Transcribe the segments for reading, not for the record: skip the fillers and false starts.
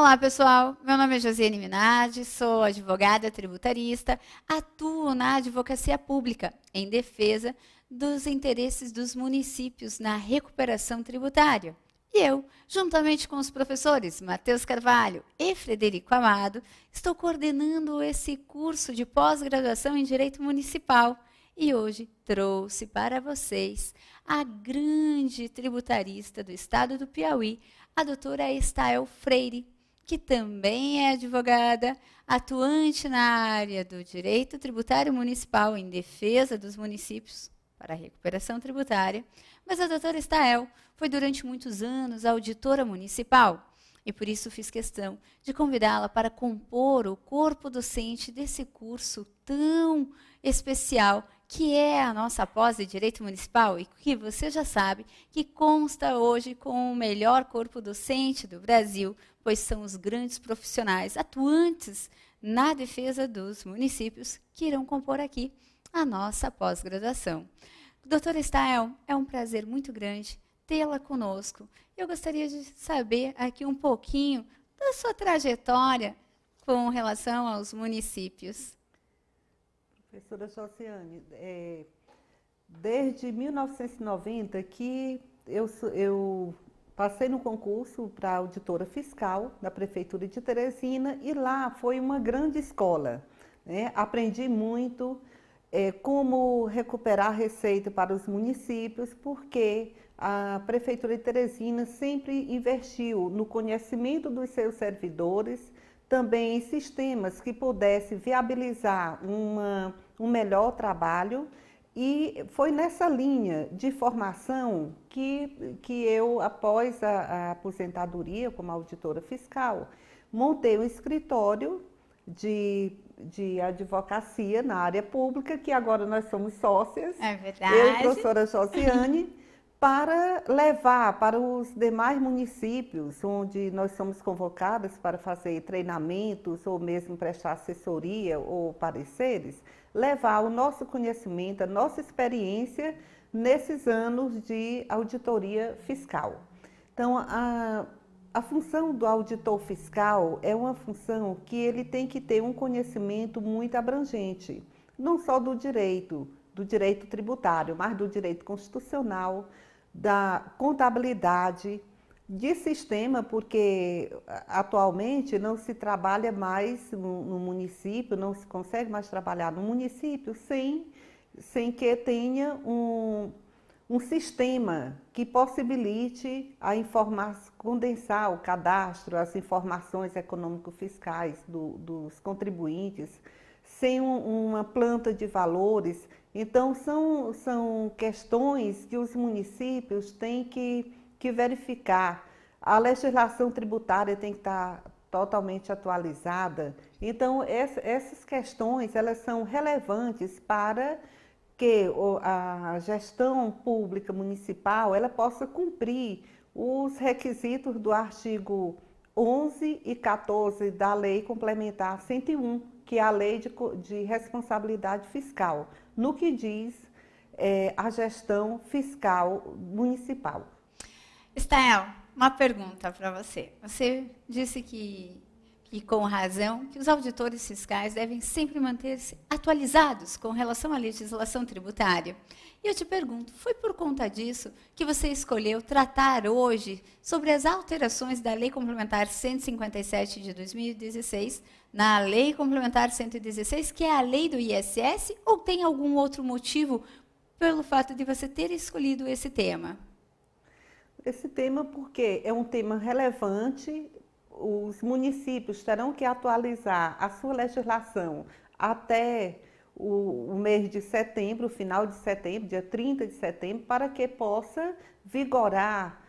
Olá, pessoal. Meu nome é Josiane Minardi, sou advogada tributarista, atuo na advocacia pública em defesa dos interesses dos municípios na recuperação tributária. E eu, juntamente com os professores Matheus Carvalho e Frederico Amado, estou coordenando esse curso de pós-graduação em Direito Municipal. E hoje trouxe para vocês a grande tributarista do estado do Piauí, a doutora Estael Freire, que também é advogada, atuante na área do direito tributário municipal em defesa dos municípios para a recuperação tributária. Mas a doutora Estael foi durante muitos anos auditora municipal e por isso fiz questão de convidá-la para compor o corpo docente desse curso tão especial que é a nossa pós de Direito Municipal e que você já sabe que consta hoje com o melhor corpo docente do Brasil, pois são os grandes profissionais atuantes na defesa dos municípios que irão compor aqui a nossa pós-graduação. Doutora Estael, é um prazer muito grande tê-la conosco. Eu gostaria de saber aqui um pouquinho da sua trajetória com relação aos municípios. Professora Josiane, desde 1990 que eu passei no concurso para auditora fiscal da Prefeitura de Teresina e lá foi uma grande escola, né? Aprendi muito como recuperar receita para os municípios, porque a Prefeitura de Teresina sempre investiu no conhecimento dos seus servidores, também em sistemas que pudessem viabilizar um melhor trabalho, e foi nessa linha de formação que eu, após a aposentadoria como auditora fiscal, montei um escritório de advocacia na área pública, que agora nós somos sócias, É verdade. eu e a professora Josiane, para levar para os demais municípios, onde nós somos convocadas para fazer treinamentos ou mesmo prestar assessoria ou pareceres, levar o nosso conhecimento, a nossa experiência nesses anos de auditoria fiscal. Então, a função do auditor fiscal é uma função que ele tem que ter um conhecimento muito abrangente, não só do direito tributário, mas do direito constitucional, da contabilidade, de sistema, porque atualmente não se trabalha mais no município, não se consegue mais trabalhar no município sem que tenha um sistema que possibilite condensar o cadastro, as informações econômico-fiscais dos contribuintes, sem uma planta de valores. Então, são questões que os municípios têm que verificar. A legislação tributária tem que estar totalmente atualizada. Então, essas questões elas são relevantes para que a gestão pública municipal ela possa cumprir os requisitos do artigo 11 e 14 da Lei Complementar 101, que é a Lei de Responsabilidade Fiscal, no que diz a gestão fiscal municipal. Estael, uma pergunta para você. Você disse que com razão, que os auditores fiscais devem sempre manter-se atualizados com relação à legislação tributária. E eu te pergunto, foi por conta disso que você escolheu tratar hoje sobre as alterações da Lei Complementar 157 de 2016, na Lei Complementar 116, que é a lei do ISS, ou tem algum outro motivo pelo fato de você ter escolhido esse tema? Esse tema porque é um tema relevante. Os municípios terão que atualizar a sua legislação até o mês de setembro, final de setembro, dia 30 de setembro, para que possa vigorar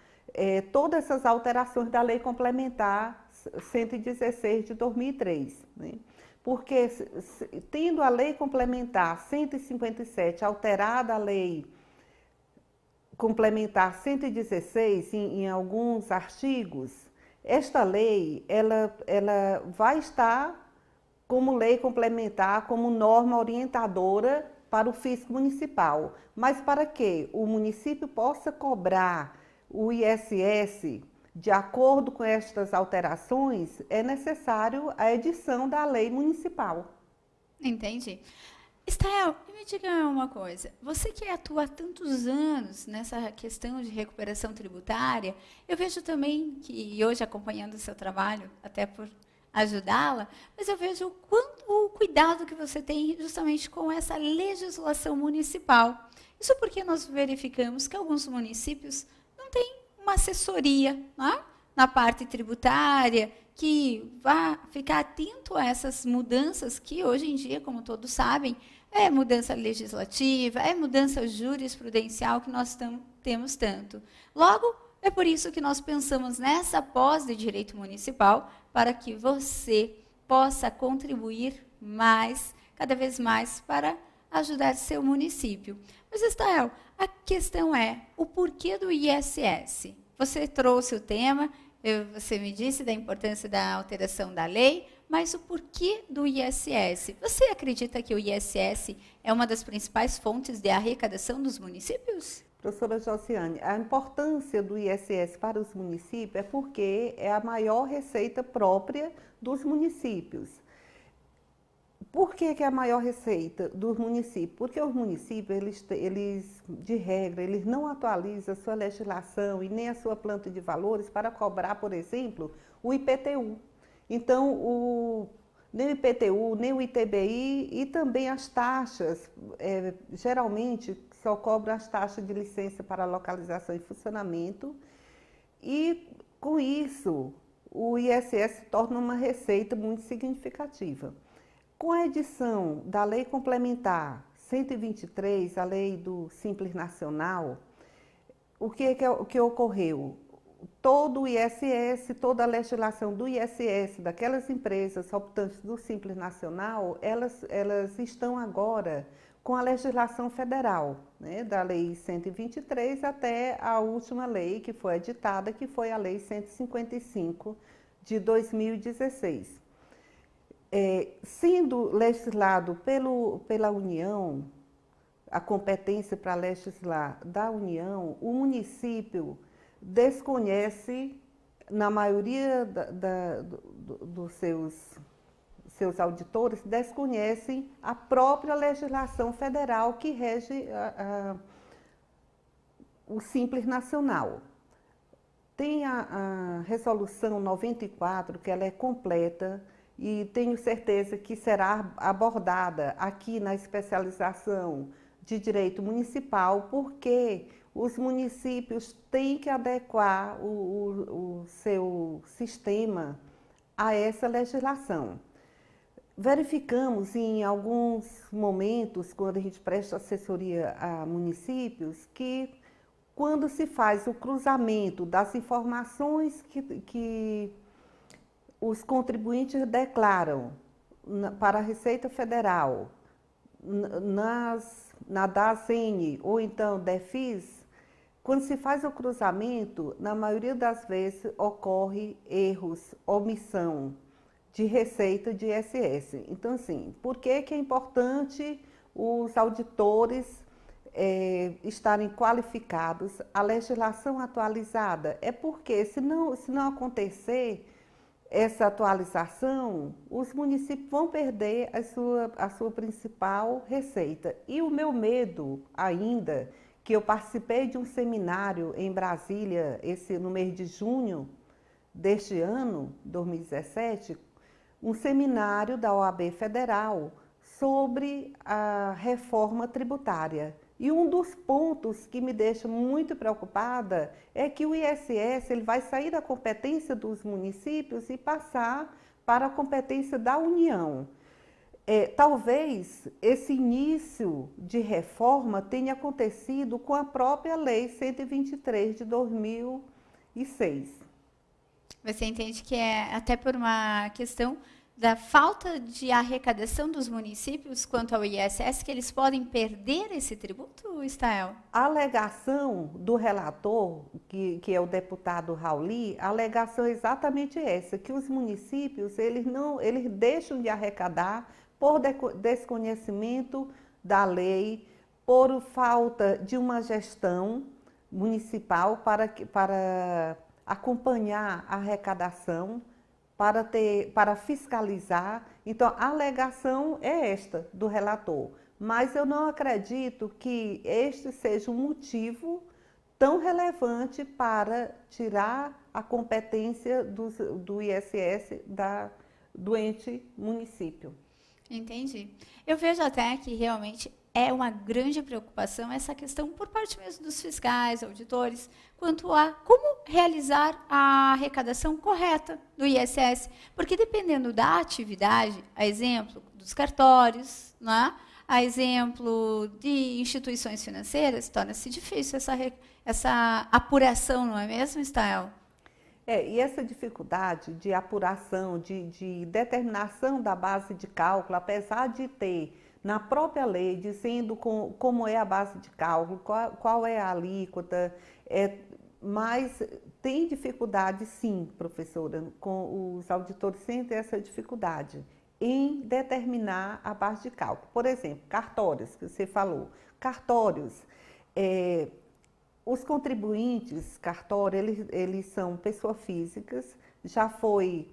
todas essas alterações da Lei Complementar 116 de 2003. Né? Porque, tendo a Lei Complementar 157 alterada a Lei Complementar 116 em alguns artigos, esta lei ela vai estar como lei complementar, como norma orientadora para o fisco municipal. Mas para que o município possa cobrar o ISS de acordo com estas alterações, é necessário a edição da lei municipal. Entendi. Estel, me diga uma coisa. Você que atua há tantos anos nessa questão de recuperação tributária, eu vejo também que hoje, acompanhando o seu trabalho, até por ajudá-la, mas eu vejo o cuidado que você tem justamente com essa legislação municipal. Isso porque nós verificamos que alguns municípios não têm uma assessoria, né, na parte tributária, que vá ficar atento a essas mudanças que hoje em dia, como todos sabem, é mudança legislativa, é mudança jurisprudencial que nós temos tanto. Logo, é por isso que nós pensamos nessa pós de direito municipal, para que você possa contribuir mais, cada vez mais, para ajudar seu município. Mas, Estel, a questão é o porquê do ISS. Você trouxe o tema, você me disse da importância da alteração da lei, mas o porquê do ISS? Você acredita que o ISS é uma das principais fontes de arrecadação dos municípios? Professora Josiane, a importância do ISS para os municípios é porque é a maior receita própria dos municípios. Por que é a maior receita dos municípios? Porque os municípios, de regra, eles não atualizam a sua legislação e nem a sua planta de valores para cobrar, por exemplo, o IPTU. Então, nem o IPTU, nem o ITBI e também as taxas, geralmente só cobram as taxas de licença para localização e funcionamento. E, com isso, o ISS se torna uma receita muito significativa. Com a edição da Lei Complementar 123, a Lei do Simples Nacional, o que ocorreu? Todo o ISS, toda a legislação do ISS, daquelas empresas optantes do Simples Nacional, elas estão agora com a legislação federal, né, da Lei 123 até a última lei que foi editada, que foi a Lei 155 de 2016. Sendo legislado pela União, a competência para legislar da União, o município desconhece, na maioria dos seus auditores, desconhecem a própria legislação federal que rege o Simples Nacional. Tem a Resolução 94, que ela é completa, e tenho certeza que será abordada aqui na especialização de direito municipal, porque os municípios têm que adequar o seu sistema a essa legislação. Verificamos em alguns momentos, quando a gente presta assessoria a municípios, que quando se faz o cruzamento das informações que os contribuintes declaram para a Receita Federal, na DASN ou então DEFIS, quando se faz o cruzamento, na maioria das vezes ocorre erros, omissão de receita de ISS. Então, assim, por que é importante os auditores estarem qualificados, a legislação atualizada? É porque, se não acontecer essa atualização, os municípios vão perder a sua principal receita. E o meu medo ainda, que eu participei de um seminário em Brasília, no mês de junho deste ano, 2017, um seminário da OAB Federal sobre a reforma tributária. E um dos pontos que me deixa muito preocupada é que o ISS ele vai sair da competência dos municípios e passar para a competência da União. Talvez esse início de reforma tenha acontecido com a própria Lei 123 de 2006. Você entende que é até por uma questão da falta de arrecadação dos municípios quanto ao ISS que eles podem perder esse tributo, Estel? A alegação do relator, que é o deputado Rauli, a alegação é exatamente essa, que os municípios eles deixam de arrecadar por desconhecimento da lei, por falta de uma gestão municipal para acompanhar a arrecadação, para fiscalizar. Então, a alegação é esta do relator, mas eu não acredito que este seja um motivo tão relevante para tirar a competência do ISS do ente município. Entendi. Eu vejo até que realmente é uma grande preocupação essa questão por parte mesmo dos fiscais, auditores, quanto a como realizar a arrecadação correta do ISS, porque dependendo da atividade, a exemplo dos cartórios, né, a exemplo de instituições financeiras, torna-se difícil essa apuração, não é mesmo, Stael? E essa dificuldade de apuração, de determinação da base de cálculo, apesar de ter na própria lei dizendo como é a base de cálculo, qual é a alíquota, mas tem dificuldade sim, professora, com os auditores sentem essa dificuldade em determinar a base de cálculo. Por exemplo, cartórios, que você falou. Cartórios, os contribuintes, cartório, eles são pessoas físicas, já foi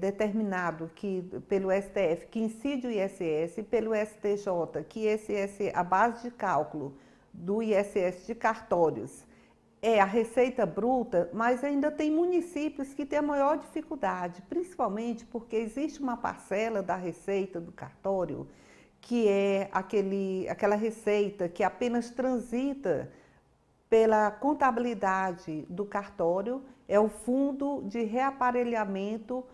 determinado que, pelo STF que incide o ISS, pelo STJ que a base de cálculo do ISS de cartórios é a receita bruta, mas ainda tem municípios que têm a maior dificuldade, principalmente porque existe uma parcela da receita do cartório que é aquela receita que apenas transita pela contabilidade do cartório, é o fundo de reaparelhamento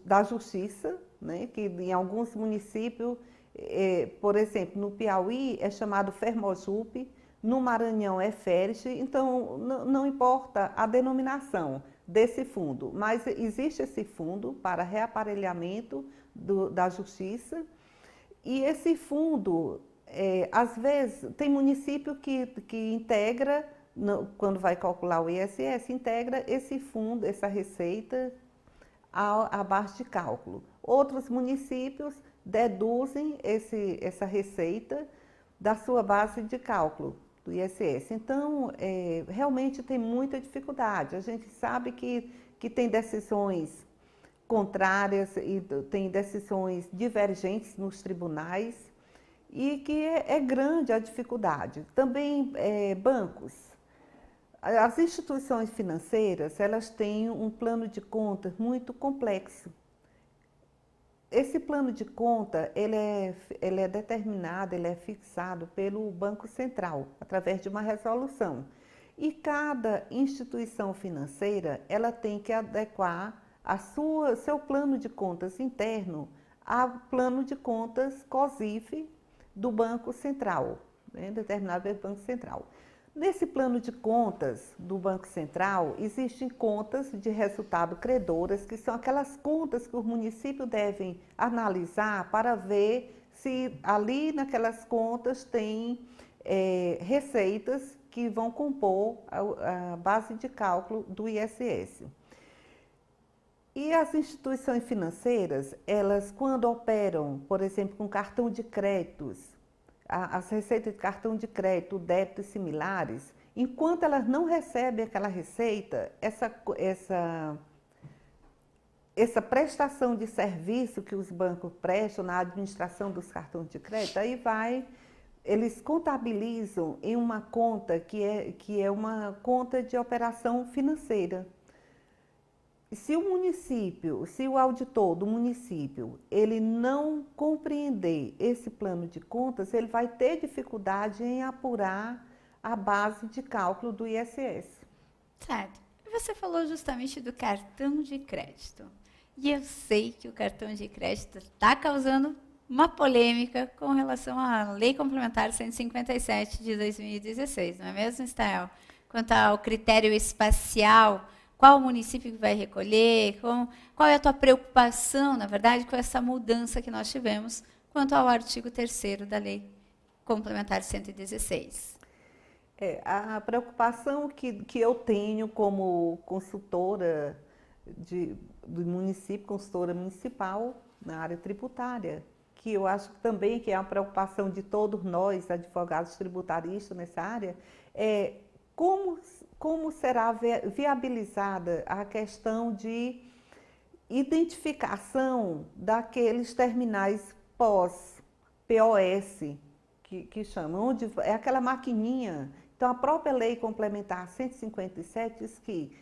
da justiça, né, que em alguns municípios, por exemplo, no Piauí é chamado Fermojupe, no Maranhão é FERJ, então não importa a denominação desse fundo, mas existe esse fundo para reaparelhamento da justiça, e esse fundo, às vezes, tem município que integra, quando vai calcular o ISS, integra esse fundo, essa receita, à base de cálculo. Outros municípios deduzem essa receita da sua base de cálculo do ISS. Então, realmente tem muita dificuldade. A gente sabe que tem decisões contrárias e tem decisões divergentes nos tribunais e que é grande a dificuldade. Também bancos. As instituições financeiras, elas têm um plano de conta muito complexo. Esse plano de conta, ele é determinado, ele é fixado pelo Banco Central, através de uma resolução. E cada instituição financeira, ela tem que adequar seu plano de contas interno ao plano de contas COSIF do Banco Central, né, determinado pelo Banco Central. Nesse plano de contas do Banco Central, existem contas de resultado credoras, que são aquelas contas que os municípios devem analisar para ver se ali naquelas contas tem receitas que vão compor a base de cálculo do ISS. E as instituições financeiras, elas quando operam, por exemplo, com cartão de créditos, as receitas de cartão de crédito, débito e similares, enquanto elas não recebem aquela receita, essa prestação de serviço que os bancos prestam na administração dos cartões de crédito, eles contabilizam em uma conta que é uma conta de operação financeira. Se o auditor do município, ele não compreender esse plano de contas, ele vai ter dificuldade em apurar a base de cálculo do ISS. Certo. Você falou justamente do cartão de crédito. E eu sei que o cartão de crédito está causando uma polêmica com relação à Lei Complementar 157 de 2016, não é mesmo, Stael? Quanto ao critério espacial, qual o município que vai recolher, qual é a tua preocupação, na verdade, com essa mudança que nós tivemos quanto ao artigo 3º da Lei Complementar 116? A preocupação que eu tenho como consultora do município, consultora municipal na área tributária, que eu acho também que é uma preocupação de todos nós, advogados tributaristas nessa área, é como como será viabilizada a questão de identificação daqueles terminais pós-POS, que chamam, onde é aquela maquininha. Então, a própria Lei Complementar 157 diz que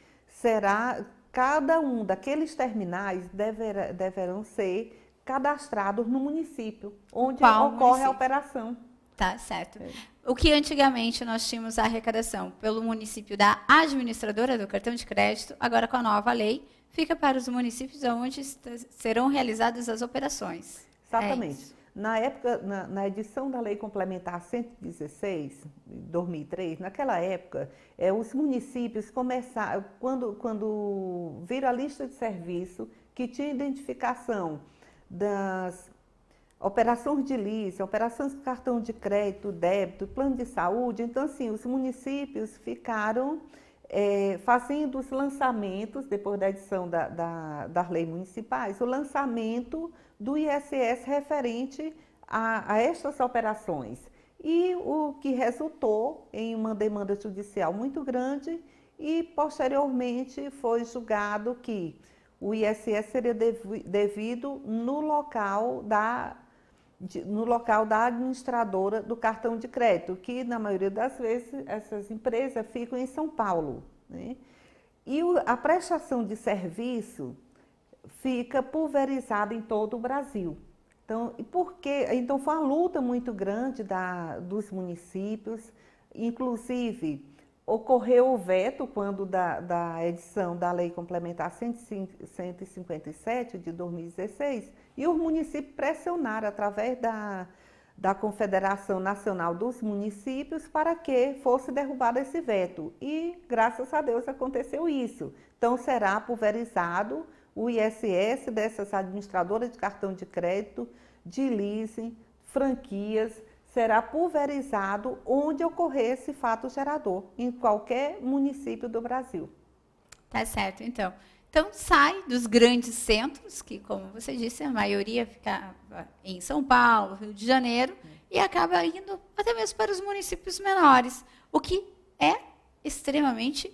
cada um daqueles terminais deverão ser cadastrados no município, onde ocorre a operação. Tá, certo. O que antigamente nós tínhamos a arrecadação pelo município da administradora do cartão de crédito, agora com a nova lei, fica para os municípios onde serão realizadas as operações. Exatamente. Na época, na edição da Lei Complementar 116, de 2003, naquela época, os municípios começaram, quando viram a lista de serviço, que tinha identificação das operações de lease, operações com cartão de crédito, débito, plano de saúde. Então, assim, os municípios ficaram fazendo os lançamentos, depois da edição das leis municipais, o lançamento do ISS referente a estas operações. E o que resultou em uma demanda judicial muito grande e, posteriormente, foi julgado que o ISS seria devido no local da administradora do cartão de crédito, que na maioria das vezes essas empresas ficam em São Paulo, né? E a prestação de serviço fica pulverizada em todo o Brasil. Então foi uma luta muito grande dos municípios, inclusive ocorreu o veto quando da edição da Lei Complementar 157 de 2016, e os municípios pressionaram através da Confederação Nacional dos Municípios para que fosse derrubado esse veto. E, graças a Deus, aconteceu isso. Então, será pulverizado o ISS dessas administradoras de cartão de crédito, de leasing, franquias, será pulverizado onde ocorrer esse fato gerador, em qualquer município do Brasil. Tá certo, então. Então, sai dos grandes centros, que, como você disse, a maioria fica em São Paulo, Rio de Janeiro, e acaba indo até mesmo para os municípios menores, o que é extremamente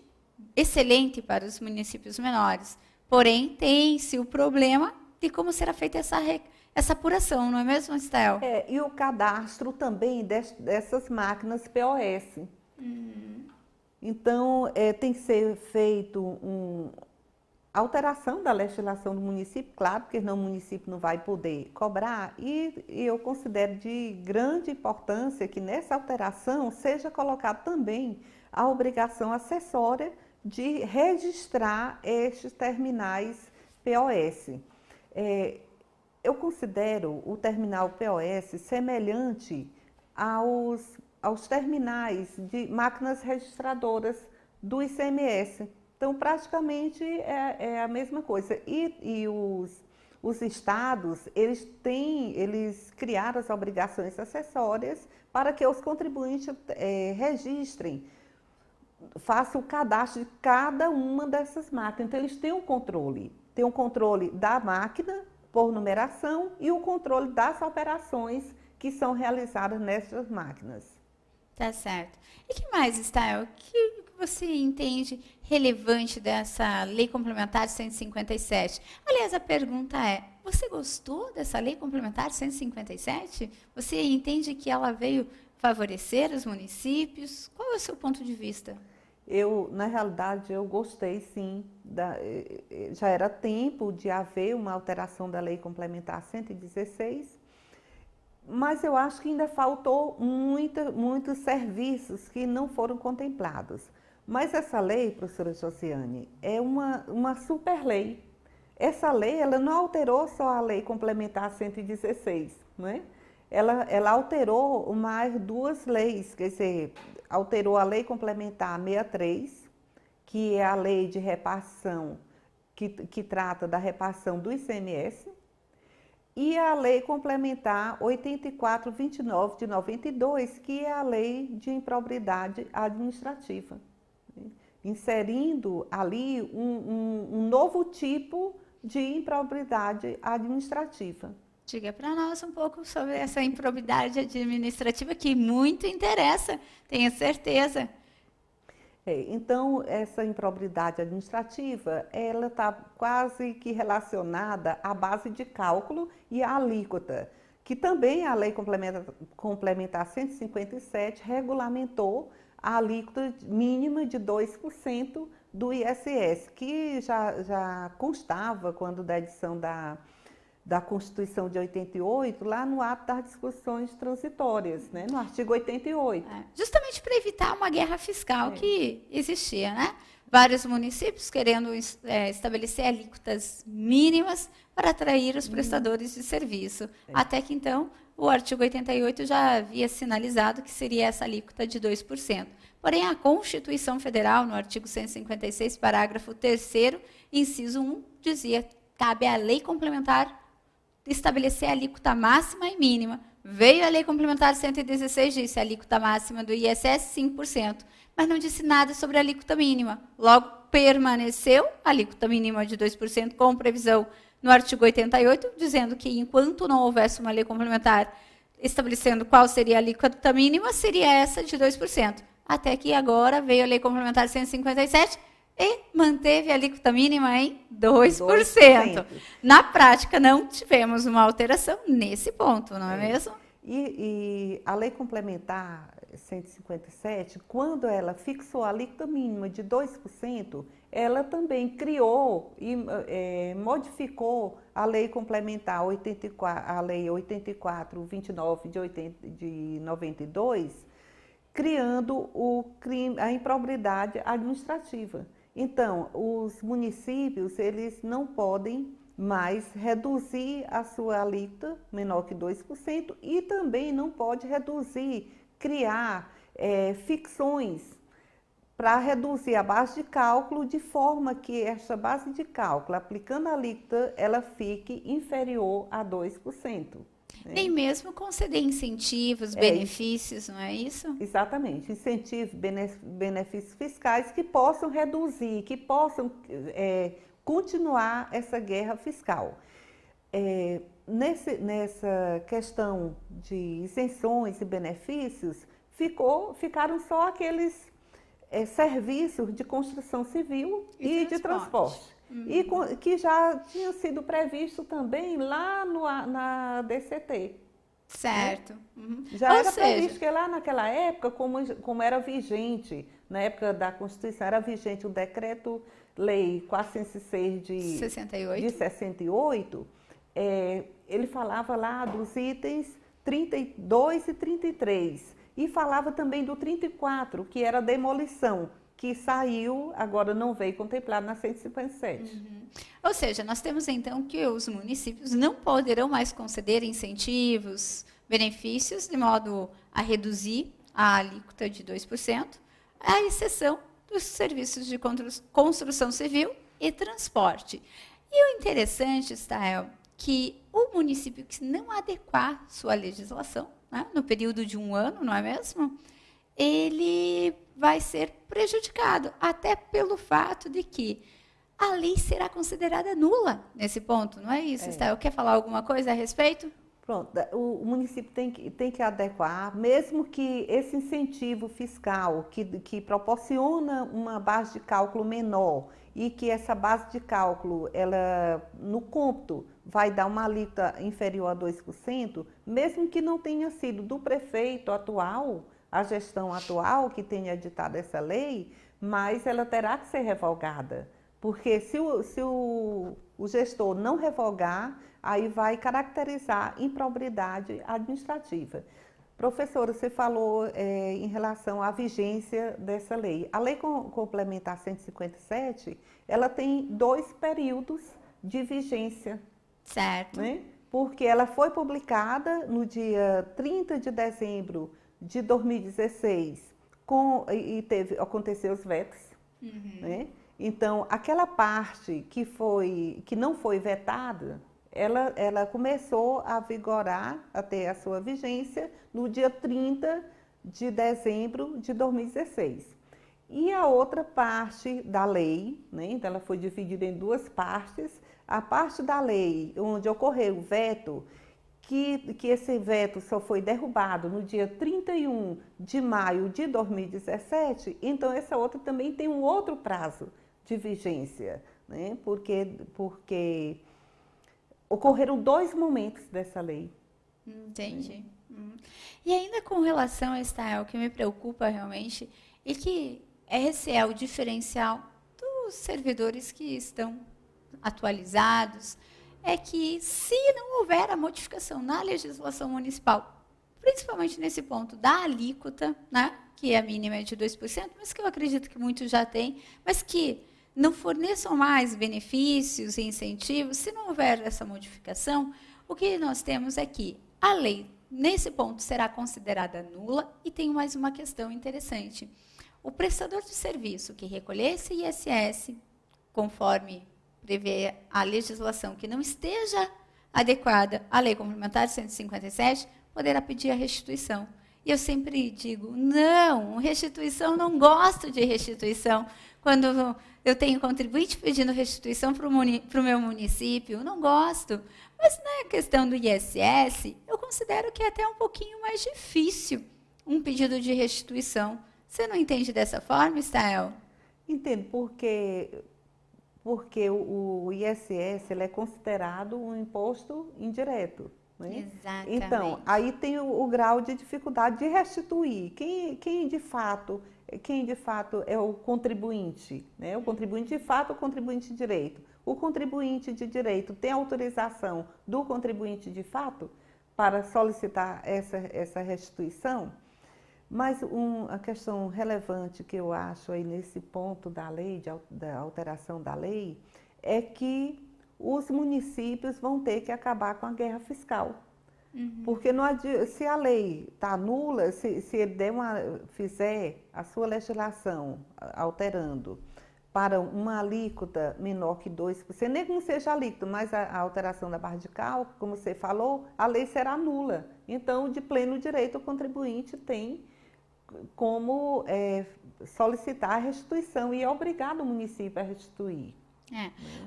excelente para os municípios menores. Porém, tem-se o problema de como será feita essa apuração, não é mesmo, Estel? E o cadastro também dessas máquinas POS. Então, tem que ser feito alteração da legislação do município, claro, porque senão o município não vai poder cobrar, e eu considero de grande importância que nessa alteração seja colocada também a obrigação acessória de registrar estes terminais POS. Eu considero o terminal POS semelhante aos terminais de máquinas registradoras do ICMS. Então, praticamente é a mesma coisa. E os estados, eles criaram as obrigações acessórias para que os contribuintes registrem, façam o cadastro de cada uma dessas máquinas. Então, eles têm um controle. Tem um controle da máquina por numeração e o controle das operações que são realizadas nessas máquinas. Tá certo. E que mais, Estel? O que você entende relevante dessa Lei Complementar 157? Aliás, a pergunta é, você gostou dessa Lei Complementar 157? Você entende que ela veio favorecer os municípios? Qual é o seu ponto de vista? Na realidade, eu gostei sim. Já era tempo de haver uma alteração da Lei Complementar 116, mas eu acho que ainda faltou muitos serviços que não foram contemplados. Mas essa lei, professora Josiane, é uma super lei. Essa lei, ela não alterou só a Lei Complementar 116, não é? Ela alterou mais duas leis, quer dizer, alterou a Lei Complementar 63, que é a lei de repartição, que trata da repartição do ICMS, e a Lei Complementar 8429 de 92, que é a lei de improbidade administrativa, né? Inserindo ali um novo tipo de improbidade administrativa. Diga para nós um pouco sobre essa improbidade administrativa que muito interessa, tenho certeza. Então, essa improbidade administrativa, ela está quase que relacionada à base de cálculo e à alíquota, que também a Lei Complementar 157 regulamentou a alíquota mínima de 2% do ISS, que já constava quando da edição da Constituição de 88, lá no ato das discussões transitórias, né, no artigo 88. Justamente para evitar uma guerra fiscal que existia, né? Vários municípios querendo estabelecer alíquotas mínimas para atrair os prestadores de serviço. Até que, então, o artigo 88 já havia sinalizado que seria essa alíquota de 2%. Porém, a Constituição Federal, no artigo 156, parágrafo 3º, inciso 1, dizia: cabe à lei complementar estabelecer a alíquota máxima e mínima. Veio a Lei Complementar 116, disse a alíquota máxima do ISS 5%, mas não disse nada sobre a alíquota mínima. Logo, permaneceu a alíquota mínima de 2%, com previsão no artigo 88, dizendo que enquanto não houvesse uma lei complementar estabelecendo qual seria a alíquota mínima, seria essa de 2%. Até que agora veio a Lei Complementar 157 e manteve a alíquota mínima em 2%. Na prática, não tivemos uma alteração nesse ponto, não é mesmo? E a Lei Complementar 157, quando ela fixou a alíquota mínima de 2%, ela também criou e modificou a Lei Complementar 84, a Lei 8429 de 92, criando a improbidade administrativa. Então, os municípios, eles não podem mais reduzir a sua alíquota menor que 2% e também não pode criar ficções para reduzir a base de cálculo, de forma que essa base de cálculo, aplicando a alíquota, ela fique inferior a 2%. Nem mesmo conceder incentivos, benefícios, não é isso? Exatamente, incentivos, benefícios fiscais que possam reduzir, que possam continuar essa guerra fiscal. Nessa questão de isenções e benefícios, ficaram só aqueles serviços de construção civil e de transporte. E que já tinha sido previsto também lá na DCT. Certo. Né? Já era previsto, que lá naquela época, como era vigente, na época da Constituição, era vigente o Decreto-Lei 406 de 68, ele falava lá dos itens 32 e 33, e falava também do 34, que era a demolição, que saiu, agora não veio contemplado na 157. Ou seja, nós temos então que os municípios não poderão mais conceder incentivos, benefícios, de modo a reduzir a alíquota de 2%, à exceção dos serviços de construção civil e transporte. E o interessante, Stael, que o município que não adequar sua legislação, né, no período de 1 ano, não é mesmo? Ele vai ser prejudicado, até pelo fato de que a lei será considerada nula nesse ponto, não é isso, Stael? Quer falar alguma coisa a respeito? Pronto, o município tem que adequar, mesmo que esse incentivo fiscal, que proporciona uma base de cálculo menor, e que essa base de cálculo, ela, no cômputo, vai dar uma alíquota inferior a 2%, mesmo que não tenha sido do prefeito atual, a gestão atual que tenha editado essa lei, mas ela terá que ser revogada. Porque se o gestor não revogar, aí vai caracterizar improbidade administrativa. Professora, você falou em relação à vigência dessa lei. A Lei Complementar 157, ela tem 2 períodos de vigência. Certo. Né? Porque ela foi publicada no dia 30 de dezembro de 2016 aconteceu os vetos. Né? Então, aquela parte que não foi vetada, ela começou a vigorar, a ter a sua vigência, no dia 30 de dezembro de 2016. E a outra parte da lei, né, então ela foi dividida em 2 partes, a parte da lei onde ocorreu o veto, que esse veto só foi derrubado no dia 31 de maio de 2017, então essa outra também tem um outro prazo de vigência, né? Porque ocorreram 2 momentos dessa lei. Entendi. E ainda com relação a Estael, o que me preocupa realmente é que esse é o diferencial dos servidores que estão atualizados, é que se não houver a modificação na legislação municipal, principalmente nesse ponto da alíquota, né, que a mínima é de 2%, mas que eu acredito que muitos já têm, mas que não forneçam mais benefícios e incentivos, se não houver essa modificação, o que nós temos é que a lei, nesse ponto, será considerada nula, e tem mais uma questão interessante. O prestador de serviço que recolher esse ISS, conforme prevê a legislação, que não esteja adequada à Lei Complementar 157, poderá pedir a restituição. E eu sempre digo, não, restituição, não gosto de restituição. Quando eu tenho contribuinte pedindo restituição para o meu município, não gosto. Mas na questão do ISS, eu considero que é até um pouquinho mais difícil um pedido de restituição. Você não entende dessa forma, Estael? Entendo, porque o ISS ele é considerado um imposto indireto. Né? Exatamente. Então, aí tem o grau de dificuldade de restituir. Quem de fato é o contribuinte? Né? O contribuinte de fato, o contribuinte de direito. O contribuinte de direito tem autorização do contribuinte de fato para solicitar essa restituição? Mas a questão relevante que eu acho aí nesse ponto da lei, da alteração da lei, é que os municípios vão ter que acabar com a guerra fiscal. Porque não adianta, se a lei está nula, se ele fizer a sua legislação alterando para uma alíquota menor que 2%, nem que não seja alíquota, mas a alteração da barra de cálculo, como você falou, a lei será nula. Então, de pleno direito, o contribuinte tem como solicitar a restituição e é obrigado o município a restituir.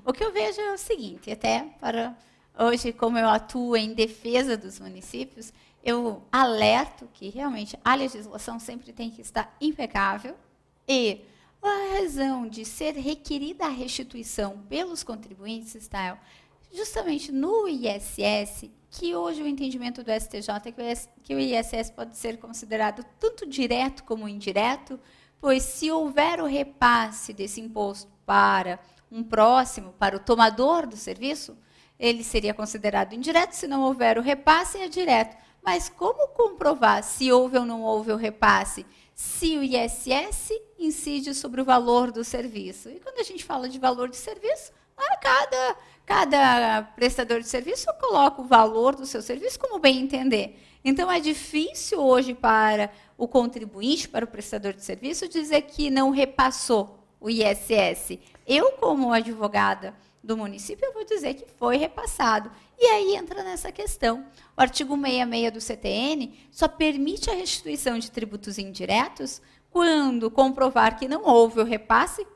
O que eu vejo é o seguinte, até para hoje, como eu atuo em defesa dos municípios, eu alerto que realmente a legislação sempre tem que estar impecável e a razão de ser requerida a restituição pelos contribuintes está justamente no ISS, que hoje o entendimento do STJ é que o ISS pode ser considerado tanto direto como indireto, pois se houver o repasse desse imposto para um próximo, para o tomador do serviço, ele seria considerado indireto, se não houver o repasse, é direto. Mas como comprovar se houve ou não houve o repasse, se o ISS incide sobre o valor do serviço? E quando a gente fala de valor de serviço, cada prestador de serviço coloca o valor do seu serviço como bem entender. Então, é difícil hoje para o contribuinte, para o prestador de serviço, dizer que não repassou o ISS. Eu, como advogada do município, eu vou dizer que foi repassado. E aí entra nessa questão. O artigo 66 do CTN só permite a restituição de tributos indiretos quando comprovar que não houve o repasse,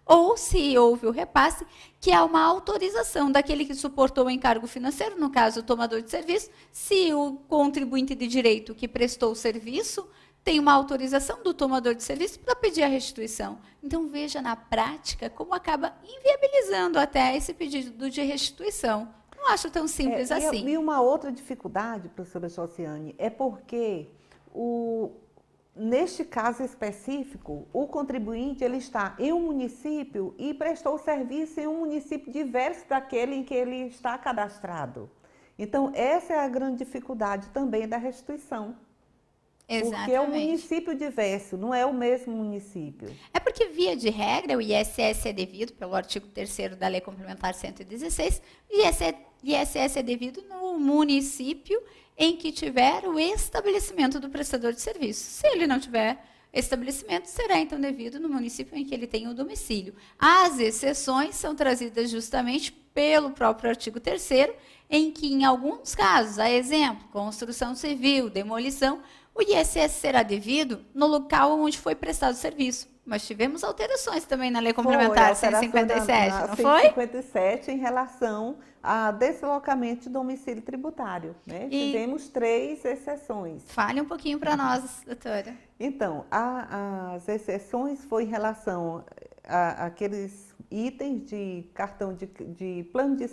ou se houve o repasse, que há uma autorização daquele que suportou o encargo financeiro, no caso, o tomador de serviço, se o contribuinte de direito que prestou o serviço tem uma autorização do tomador de serviço para pedir a restituição. Então, veja na prática como acaba inviabilizando até esse pedido de restituição. Não acho tão simples assim. E uma outra dificuldade, professora Josiane, é porque neste caso específico, o contribuinte ele está em um município e prestou serviço em um município diverso daquele em que ele está cadastrado. Então, essa é a grande dificuldade também da restituição. Exatamente. Porque é um município diverso, não é o mesmo município. É porque, via de regra, o ISS é devido, pelo artigo 3º da Lei Complementar 116, o ISS é devido no município em que tiver o estabelecimento do prestador de serviço. Se ele não tiver estabelecimento, será então devido no município em que ele tem o domicílio. As exceções são trazidas justamente pelo próprio artigo 3º, em que, em alguns casos, a exemplo, construção civil, demolição, o ISS será devido no local onde foi prestado o serviço, Mas tivemos alterações também na Lei Complementar 157, não foi? 157 em relação a deslocamento de domicílio tributário, né? Tivemos 3 exceções. Fale um pouquinho para nós, doutora. Então, as exceções foi em relação àqueles itens de cartão de plano de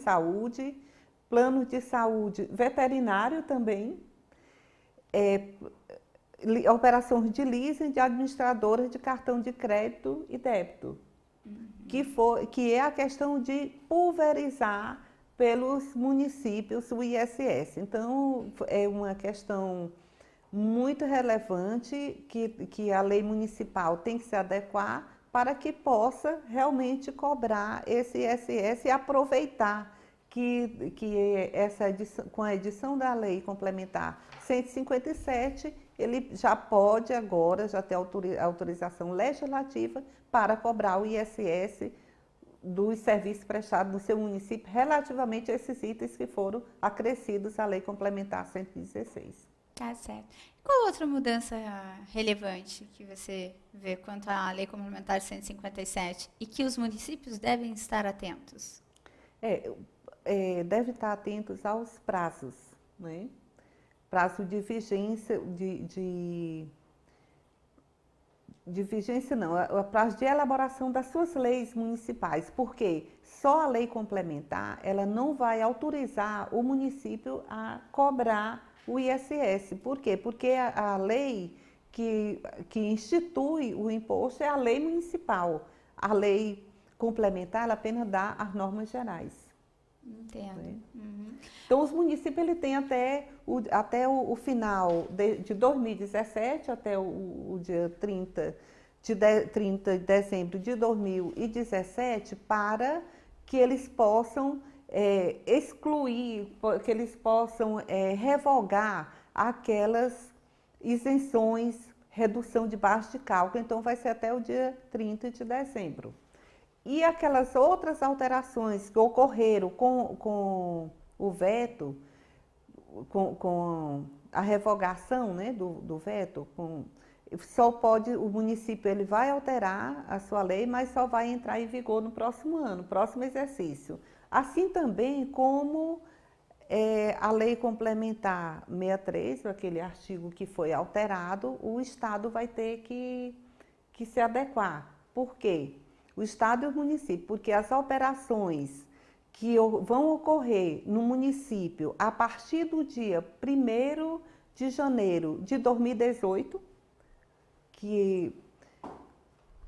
saúde veterinário também, operações de leasing de administradoras de cartão de crédito e débito, que é a questão de pulverizar pelos municípios o ISS. Então, é uma questão muito relevante que a lei municipal tem que se adequar para que possa realmente cobrar esse ISS e aproveitar que com a edição da lei complementar 157, ele já pode agora, já ter autorização legislativa para cobrar o ISS dos serviços prestados no seu município relativamente a esses itens que foram acrescidos à lei complementar 116. Tá certo. Qual outra mudança relevante que você vê quanto à lei complementar 157 e que os municípios devem estar atentos? Deve estar atentos aos prazos, né? Prazo de vigência, de vigência não, o prazo de elaboração das suas leis municipais, porque só a lei complementar, ela não vai autorizar o município a cobrar o ISS. Por quê? Porque a lei que institui o imposto é a lei municipal. A lei complementar, ela apenas dá as normas gerais. Entendo. Né? Uhum. Então, os municípios ele tem até o final de 2017, até o dia 30 de dezembro de 2017, para que eles possam excluir, que eles possam revogar aquelas isenções, redução de base de cálculo. Então, vai ser até o dia 30 de dezembro. E aquelas outras alterações que ocorreram com o veto, com a revogação, né, do veto, só pode, o município ele vai alterar a sua lei, mas só vai entrar em vigor no próximo ano, próximo exercício. Assim também como a lei complementar 63, aquele artigo que foi alterado, o Estado vai ter que se adequar. Por quê? O Estado e o município, porque as operações que vão ocorrer no município a partir do dia 1º de janeiro de 2018,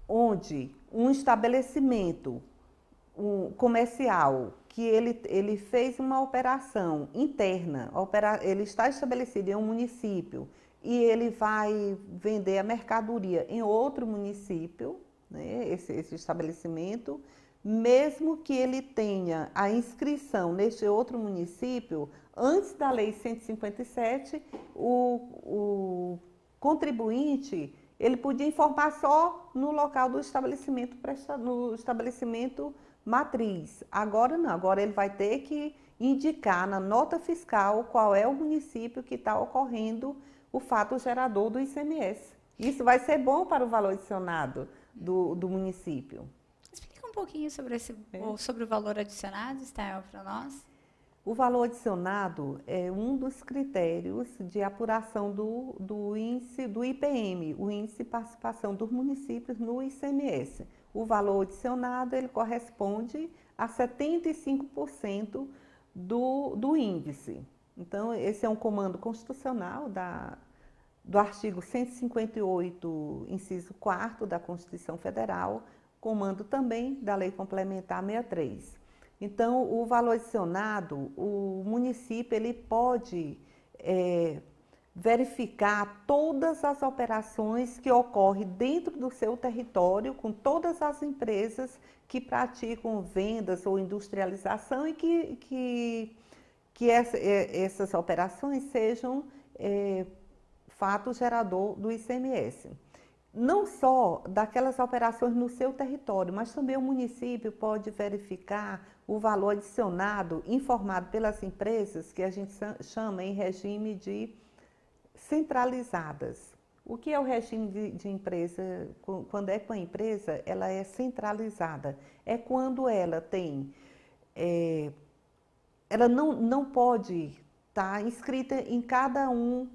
onde um estabelecimento comercial que ele fez uma operação interna, ele está estabelecido em um município e ele vai vender a mercadoria em outro município, né, esse estabelecimento, mesmo que ele tenha a inscrição neste outro município, antes da lei 157, o contribuinte ele podia informar só no local do estabelecimento, no estabelecimento matriz. Agora não, agora ele vai ter que indicar na nota fiscal qual é o município que está ocorrendo o fato gerador do ICMS. Isso vai ser bom para o valor adicionado do município. Explica um pouquinho sobre o valor adicionado, Estel, para nós. O valor adicionado é um dos critérios de apuração do índice do IPM, o índice de participação dos municípios no ICMS. O valor adicionado ele corresponde a 75% do índice. Então, esse é um comando constitucional do artigo 158, inciso 4º da Constituição Federal, comando também da Lei Complementar 63. Então, o valor adicionado, o município ele pode verificar todas as operações que ocorrem dentro do seu território, com todas as empresas que praticam vendas ou industrialização e que essas operações sejam fato gerador do ICMS. Não só daquelas operações no seu território, mas também o município pode verificar o valor adicionado informado pelas empresas, que a gente chama em regime de centralizadas. O que é o regime de empresa? Quando é com a empresa, ela é centralizada. É quando ela tem, ela não pode estar inscrita em cada um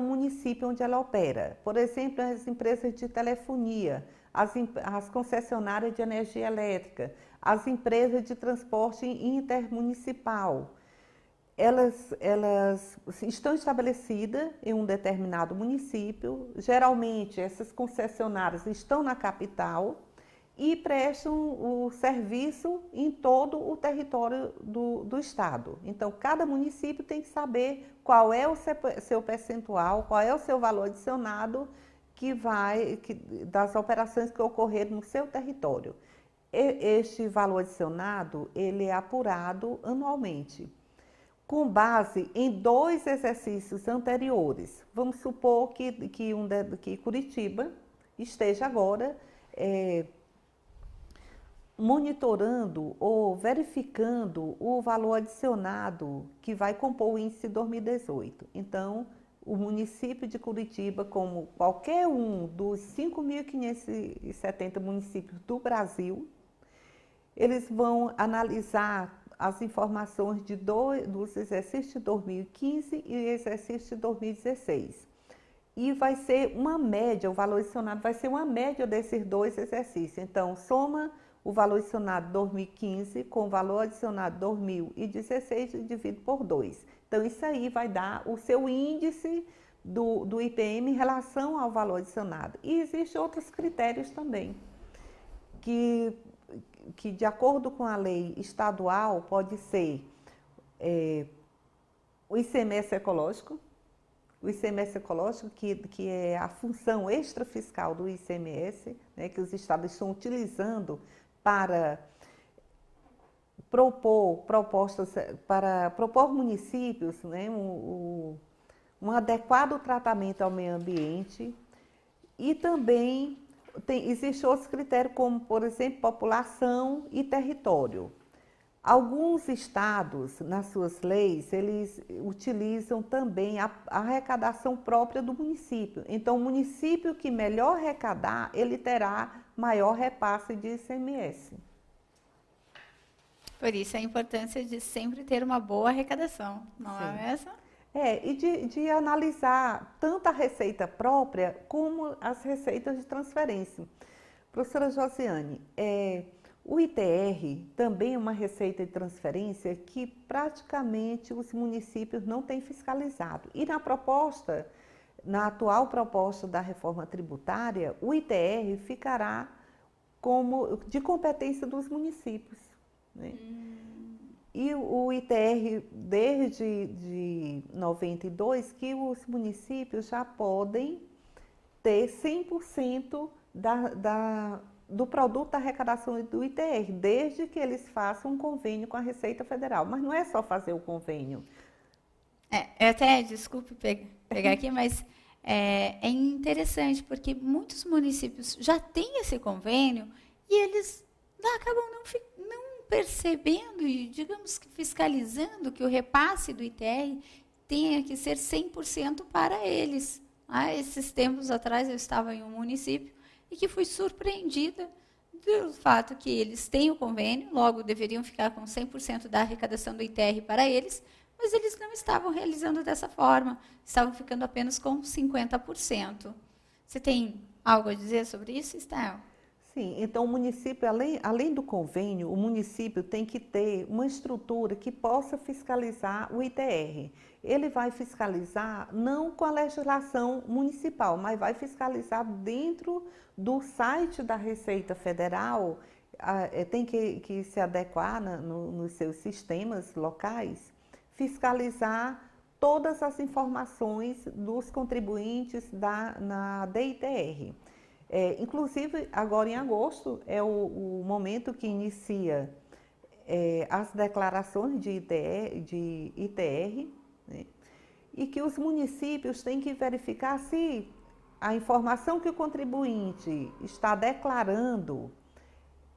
município onde ela opera. Por exemplo, as empresas de telefonia, as concessionárias de energia elétrica, as empresas de transporte intermunicipal. Elas estão estabelecidas em um determinado município. Geralmente, essas concessionárias estão na capital e prestam o serviço em todo o território do estado. Então, cada município tem que saber qual é o seu percentual, qual é o seu valor adicionado das operações que ocorreram no seu território. Este valor adicionado, ele é apurado anualmente, com base em 2 exercícios anteriores. Vamos supor que Curitiba esteja agora monitorando ou verificando o valor adicionado que vai compor o índice 2018. Então, o município de Curitiba, como qualquer um dos 5.570 municípios do Brasil, eles vão analisar as informações dos exercícios de 2015 e exercício de 2016. E vai ser uma média, o valor adicionado vai ser uma média desses 2 exercícios. Então, soma o valor adicionado 2015 com o valor adicionado 2016 e divide por 2. Então, isso aí vai dar o seu índice do IPM em relação ao valor adicionado. E existem outros critérios também, que de acordo com a lei estadual, pode ser o ICMS ecológico. O ICMS ecológico, que é a função extrafiscal do ICMS, né, que os estados estão utilizando para propor municípios, né, um adequado tratamento ao meio ambiente. E também existem outros critérios, como, por exemplo, população e território. Alguns estados, nas suas leis, eles utilizam também a arrecadação própria do município. Então, o município que melhor arrecadar, ele terá maior repasse de ICMS. Por isso a importância de sempre ter uma boa arrecadação, não é mesmo? E de analisar tanto a receita própria como as receitas de transferência. Professora Josiane, o ITR também é uma receita de transferência que praticamente os municípios não têm fiscalizado. E na atual proposta da reforma tributária, o ITR ficará como de competência dos municípios, né? E o ITR, desde 92, que os municípios já podem ter 100% do produto da arrecadação do ITR, desde que eles façam um convênio com a Receita Federal. Mas não é só fazer o convênio. Desculpe pegar aqui, mas é interessante, porque muitos municípios já têm esse convênio e eles acabam não percebendo e, digamos que fiscalizando que o repasse do ITR tenha que ser 100% para eles. Esses tempos atrás eu estava em um município e que fui surpreendida do fato que eles têm o convênio, logo deveriam ficar com 100% da arrecadação do ITR para eles, mas eles não estavam realizando dessa forma, estavam ficando apenas com 50%. Você tem algo a dizer sobre isso, Estel? Sim, então o município, além do convênio, o município tem que ter uma estrutura que possa fiscalizar o ITR. Ele vai fiscalizar não com a legislação municipal, mas vai fiscalizar dentro do site da Receita Federal, tem que se adequar nos seus sistemas locais, fiscalizar todas as informações dos contribuintes na DITR. Inclusive, agora em agosto, é o momento que inicia as declarações de ITR, né? E que os municípios têm que verificar se a informação que o contribuinte está declarando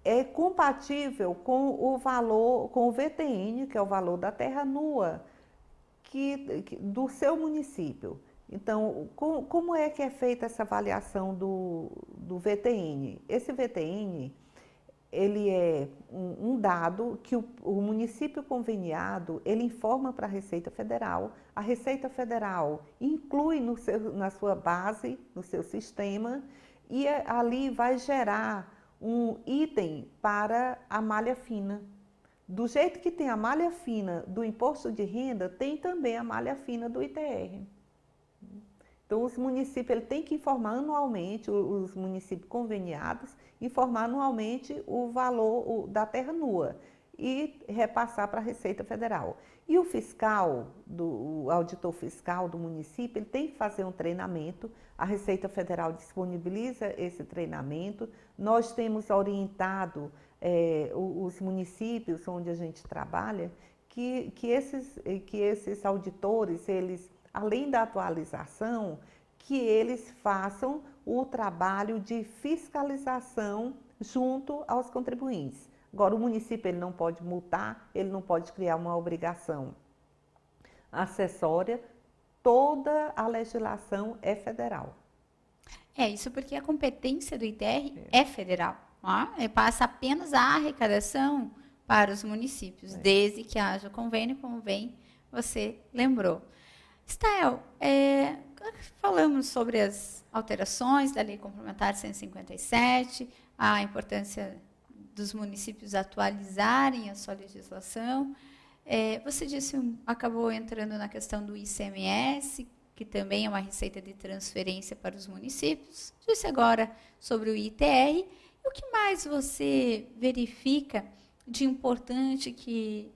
é compatível com o valor, com o VTN, que é o valor da terra nua, do seu município. Então, como é que é feita essa avaliação do VTN? Esse VTN, ele é um dado que o município conveniado, ele informa para a Receita Federal. A Receita Federal inclui na sua base, no seu sistema, e ali vai gerar um item para a malha fina. Do jeito que tem a malha fina do imposto de renda, tem também a malha fina do ITR. Então, os municípios têm que informar anualmente, os municípios conveniados, informar anualmente o valor da terra nua e repassar para a Receita Federal. E o fiscal, o auditor fiscal do município, ele tem que fazer um treinamento, a Receita Federal disponibiliza esse treinamento, nós temos orientado os municípios onde a gente trabalha, que esses auditores, eles, além da atualização, que eles façam o trabalho de fiscalização junto aos contribuintes. Agora, o município ele não pode multar, ele não pode criar uma obrigação acessória, toda a legislação é federal. Isso porque a competência do ITR é federal. Passa apenas a arrecadação para os municípios, desde que haja convênio, como bem você lembrou. Stael, falamos sobre as alterações da Lei Complementar 157, a importância dos municípios atualizarem a sua legislação. Você acabou entrando na questão do ICMS, que também é uma receita de transferência para os municípios. Disse agora sobre o ITR. E o que mais você verifica de importante que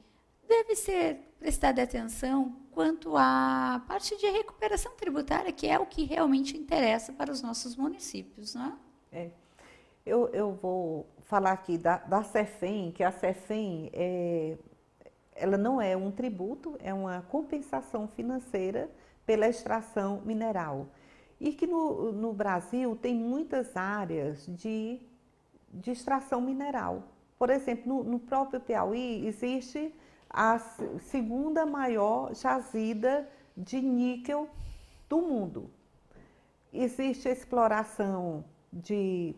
deve ser prestada atenção quanto à parte de recuperação tributária, que é o que realmente interessa para os nossos municípios, não é? Eu vou falar aqui da CEFEM, que a CEFEM ela não é um tributo, é uma compensação financeira pela extração mineral. E que no Brasil tem muitas áreas de extração mineral. Por exemplo, no próprio Piauí existe a segunda maior jazida de níquel do mundo. Existe a exploração de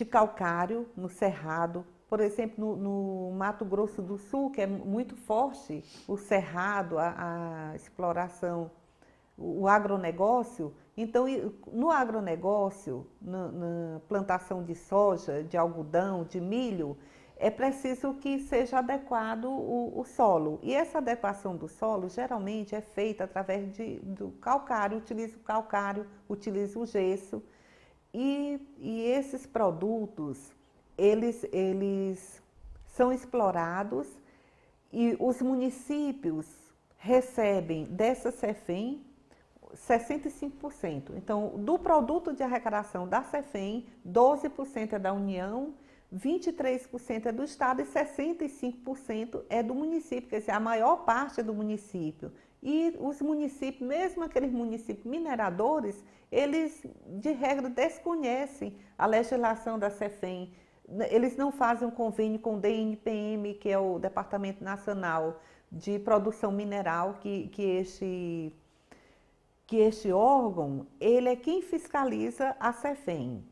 calcário no Cerrado. Por exemplo, no Mato Grosso do Sul, que é muito forte o cerrado, a exploração, o agronegócio. Então, no agronegócio, na plantação de soja, de algodão, de milho, é preciso que seja adequado o solo. E essa adequação do solo, geralmente, é feita através do calcário. Utiliza o calcário, utiliza o gesso. E esses produtos, eles são explorados e os municípios recebem dessa CEFEM 65%. Então, do produto de arrecadação da CEFEM, 12% é da União, 23% é do Estado e 65% é do município, quer dizer, a maior parte é do município. E os municípios, mesmo aqueles municípios mineradores, eles, de regra, desconhecem a legislação da CEFEM. Eles não fazem um convênio com o DNPM, que é o Departamento Nacional de Produção Mineral, que este órgão, ele é quem fiscaliza a CEFEM.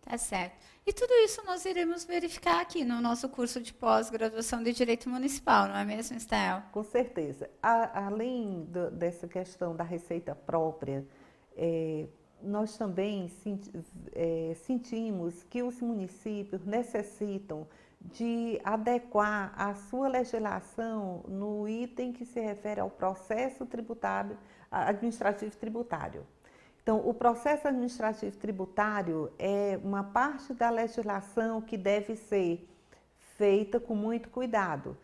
Tá certo. E tudo isso nós iremos verificar aqui no nosso curso de pós-graduação de Direito Municipal, não é mesmo, Stael? Com certeza. Além dessa questão da receita própria, nós também sentimos que os municípios necessitam de adequar a sua legislação no item que se refere ao processo tributário, administrativo tributário. Então, o processo administrativo tributário é uma parte da legislação que deve ser feita com muito cuidado,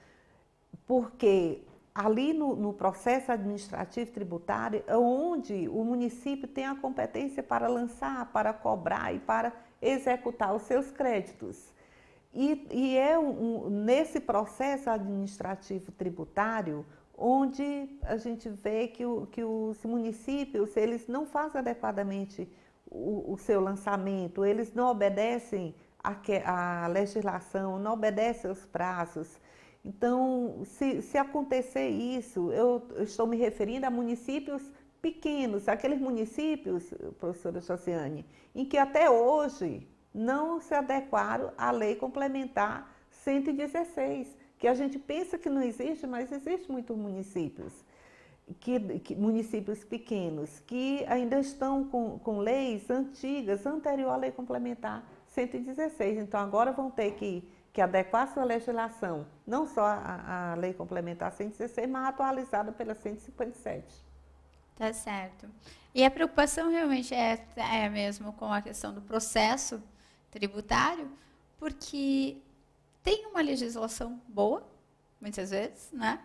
porque ali no processo administrativo tributário é onde o município tem a competência para lançar, para cobrar e para executar os seus créditos. E é nesse processo administrativo tributário onde a gente vê que os municípios, eles não fazem adequadamente o seu lançamento, eles não obedecem à legislação, não obedecem aos prazos. Então, se acontecer isso, eu estou me referindo a municípios pequenos, aqueles municípios, professora Josiane, em que até hoje não se adequaram à Lei Complementar 116, que a gente pensa que não existe, mas existe muitos municípios, municípios pequenos, que ainda estão com leis antigas, anterior à Lei Complementar 116. Então, agora vão ter que adequar sua legislação, não só a Lei Complementar 116, mas atualizada pela 157. Tá certo. E a preocupação realmente é mesmo com a questão do processo tributário, porque tem uma legislação boa, muitas vezes, né?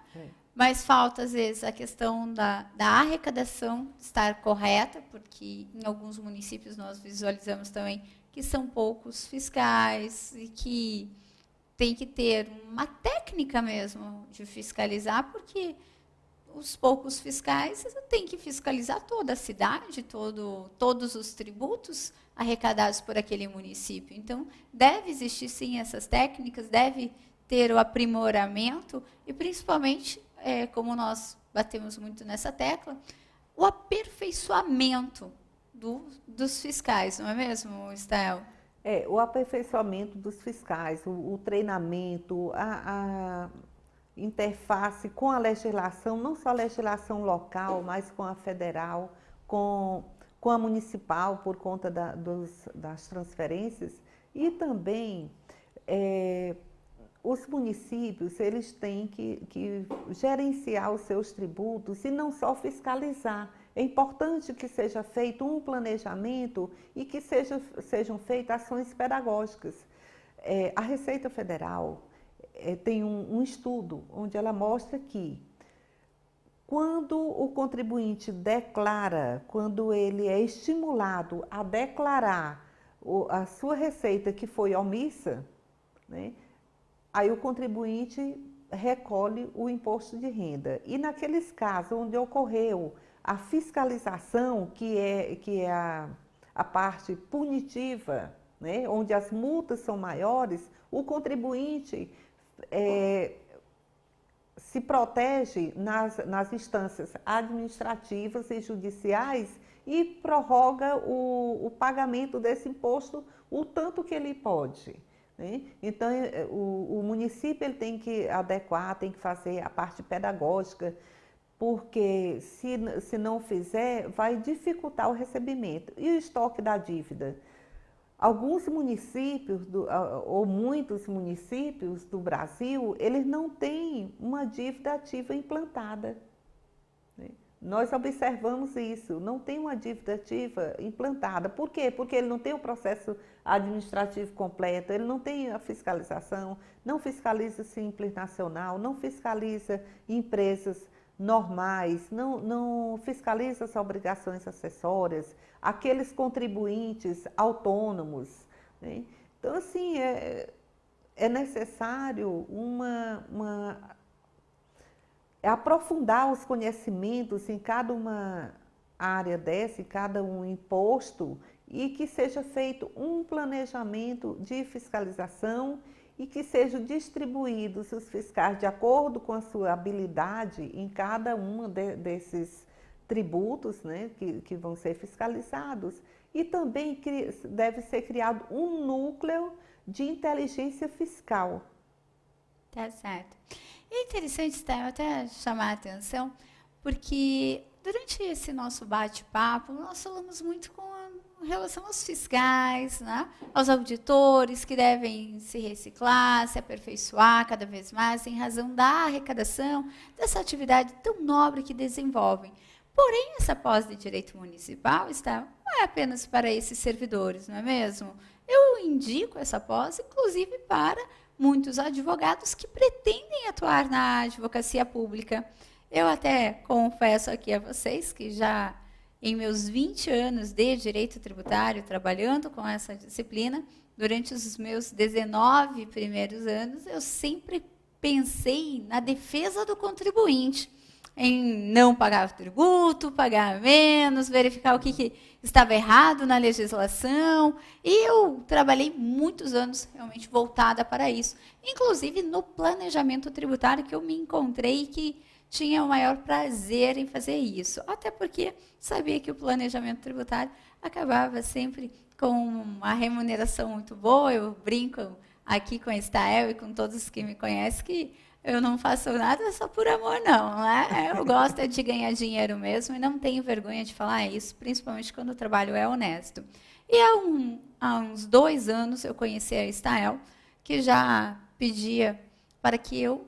Mas falta, às vezes, a questão da arrecadação estar correta, porque em alguns municípios nós visualizamos também que são poucos fiscais e que tem que ter uma técnica mesmo de fiscalizar, porque os poucos fiscais têm que fiscalizar toda a cidade, todos os tributos arrecadados por aquele município. Então, deve existir, sim, essas técnicas, deve ter o aprimoramento e, principalmente, como nós batemos muito nessa tecla, o aperfeiçoamento dos fiscais, não é mesmo, Estel? O aperfeiçoamento dos fiscais, o treinamento, a interface com a legislação, não só a legislação local, mas com a federal, com a municipal, por conta das transferências, e também os municípios, eles têm que gerenciar os seus tributos e não só fiscalizar. É importante que seja feito um planejamento e que sejam feitas ações pedagógicas. A Receita Federal tem um estudo onde ela mostra que quando o contribuinte declara, quando ele é estimulado a declarar a sua receita que foi omissa, né, aí o contribuinte recolhe o imposto de renda. E naqueles casos onde ocorreu a fiscalização, que é a parte punitiva, né, onde as multas são maiores, o contribuinte se protege nas instâncias administrativas e judiciais e prorroga o pagamento desse imposto o tanto que ele pode. Né? Então, o município ele tem que adequar, tem que fazer a parte pedagógica, porque se não fizer, vai dificultar o recebimento. E o estoque da dívida? Alguns municípios, ou muitos municípios do Brasil, eles não têm uma dívida ativa implantada. Né? Nós observamos isso, não tem uma dívida ativa implantada. Por quê? Porque ele não tem o processo administrativo completo, ele não tem a fiscalização, não fiscaliza Simples Nacional, não fiscaliza empresas normais, não fiscaliza as obrigações acessórias, aqueles contribuintes autônomos. Né? Então, assim, é necessário aprofundar os conhecimentos em cada uma área dessa, em cada um imposto, e que seja feito um planejamento de fiscalização e que sejam distribuídos os fiscais de acordo com a sua habilidade em cada um desses tributos, né, que vão ser fiscalizados. E também deve ser criado um núcleo de inteligência fiscal. Tá certo. É interessante, tá, até chamar a atenção, porque durante esse nosso bate-papo, nós falamos muito com relação aos fiscais, né? Aos auditores que devem se reciclar, se aperfeiçoar cada vez mais em razão da arrecadação, dessa atividade tão nobre que desenvolvem. Porém, essa pós de direito municipal não é apenas para esses servidores, não é mesmo? Eu indico essa pós, inclusive, para muitos advogados que pretendem atuar na advocacia pública. Eu até confesso aqui a vocês que já em meus 20 anos de direito tributário, trabalhando com essa disciplina, durante os meus 19 primeiros anos, eu sempre pensei na defesa do contribuinte, em não pagar tributo, pagar menos, verificar o que estava errado na legislação. E eu trabalhei muitos anos realmente voltada para isso, inclusive no planejamento tributário, que eu me encontrei que tinha o maior prazer em fazer isso. Até porque sabia que o planejamento tributário acabava sempre com uma remuneração muito boa. Eu brinco aqui com a Estael e com todos que me conhecem que eu não faço nada só por amor, não, né? Eu gosto de ganhar dinheiro mesmo e não tenho vergonha de falar isso, principalmente quando o trabalho é honesto. E há uns 2 anos eu conheci a Estael, que já pedia para que eu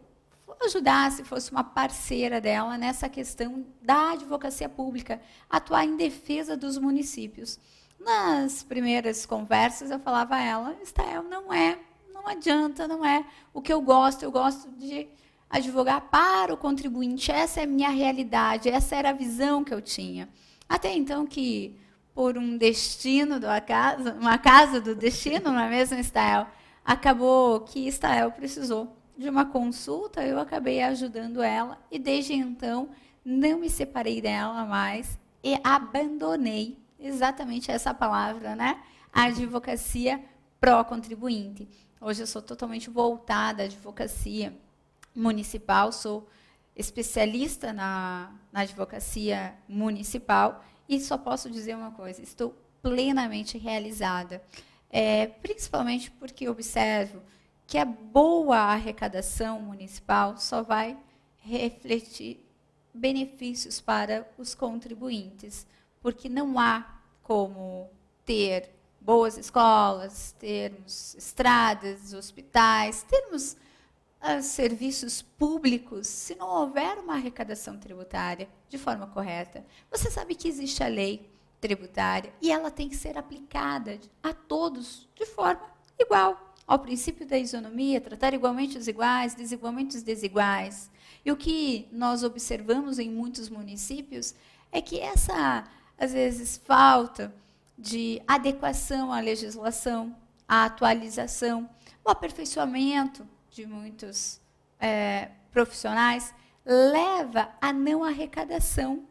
ajudasse, fosse uma parceira dela nessa questão da advocacia pública, atuar em defesa dos municípios. Nas primeiras conversas eu falava a ela, Estael, não adianta, não é o que eu gosto de advogar para o contribuinte, essa é a minha realidade, essa era a visão que eu tinha. Até então que, por um destino do acaso, uma casa do destino, não é mesmo, Estael? Acabou que Estael precisou de uma consulta, eu acabei ajudando ela e desde então não me separei dela mais e abandonei exatamente essa palavra, né? A advocacia pró-contribuinte. Hoje eu sou totalmente voltada à advocacia municipal, sou especialista na advocacia municipal e só posso dizer uma coisa, estou plenamente realizada, principalmente porque observo que a boa arrecadação municipal só vai refletir benefícios para os contribuintes, porque não há como ter boas escolas, termos estradas, hospitais, termos serviços públicos, se não houver uma arrecadação tributária de forma correta. Você sabe que existe a lei tributária e ela tem que ser aplicada a todos de forma igual. Ao princípio da isonomia, tratar igualmente os iguais, desigualmente os desiguais. E o que nós observamos em muitos municípios é que essa, às vezes, falta de adequação à legislação, à atualização, o aperfeiçoamento de muitos profissionais leva à não arrecadação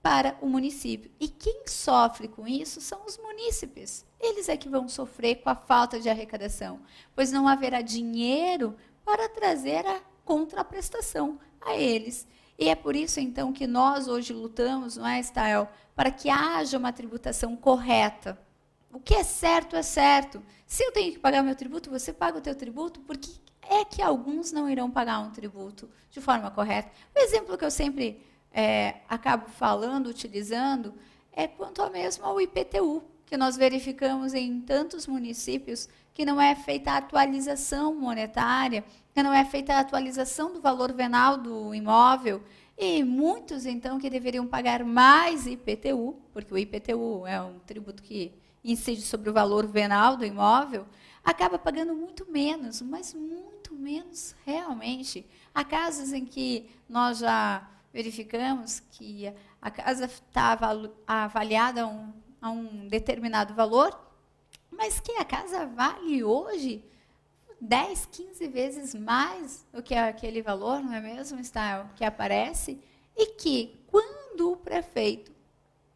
para o município. E quem sofre com isso são os munícipes. Eles é que vão sofrer com a falta de arrecadação, pois não haverá dinheiro para trazer a contraprestação a eles. E é por isso, então, que nós hoje lutamos, não é, Estael, para que haja uma tributação correta. O que é certo é certo. Se eu tenho que pagar meu tributo, você paga o teu tributo, porque é que alguns não irão pagar um tributo de forma correta. O exemplo que eu sempre acabo falando, utilizando, é quanto ao mesmo ao IPTU, que nós verificamos em tantos municípios que não é feita a atualização monetária, que não é feita a atualização do valor venal do imóvel, e muitos, então, que deveriam pagar mais IPTU, porque o IPTU é um tributo que incide sobre o valor venal do imóvel, acaba pagando muito menos, mas muito menos realmente. Há casos em que nós já verificamos que a casa está avaliada a um determinado valor, mas que a casa vale hoje 10, 15 vezes mais do que aquele valor, não é mesmo, Estael, que aparece, e que quando o prefeito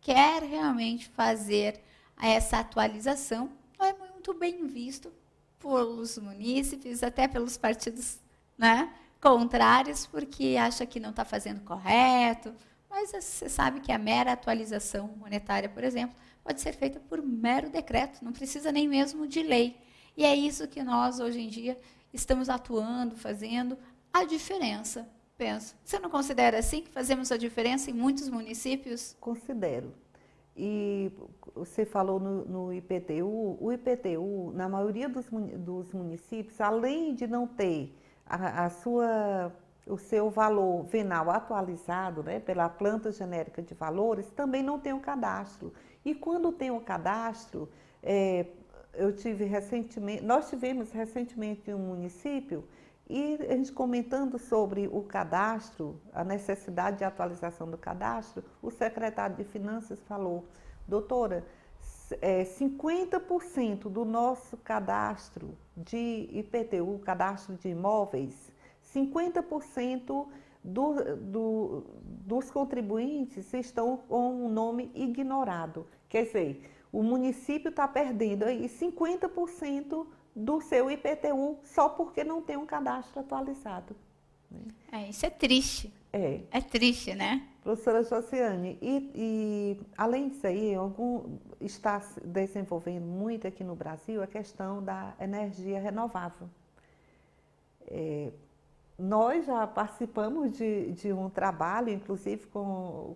quer realmente fazer essa atualização, é muito bem visto pelos munícipes, até pelos partidos, né, contrários, porque acha que não está fazendo correto, mas você sabe que a mera atualização monetária, por exemplo, pode ser feita por mero decreto, não precisa nem mesmo de lei. E é isso que nós, hoje em dia, estamos atuando, fazendo a diferença, penso. Você não considera assim que fazemos a diferença em muitos municípios? Considero. E você falou no IPTU, o IPTU, na maioria dos municípios, além de não ter o seu valor venal atualizado, né, pela planta genérica de valores, também não tem o cadastro. E quando tem o cadastro, nós tivemos recentemente em um município, e a gente comentando sobre o cadastro, a necessidade de atualização do cadastro, o secretário de Finanças falou, doutora, 50% do nosso cadastro de IPTU, cadastro de imóveis, 50% dos contribuintes estão com o nome ignorado. Quer dizer, o município está perdendo aí 50% do seu IPTU só porque não tem um cadastro atualizado. Isso é triste. É triste, né? Professora Josiane, além disso aí, está se desenvolvendo muito aqui no Brasil a questão da energia renovável. Nós já participamos de um trabalho, inclusive com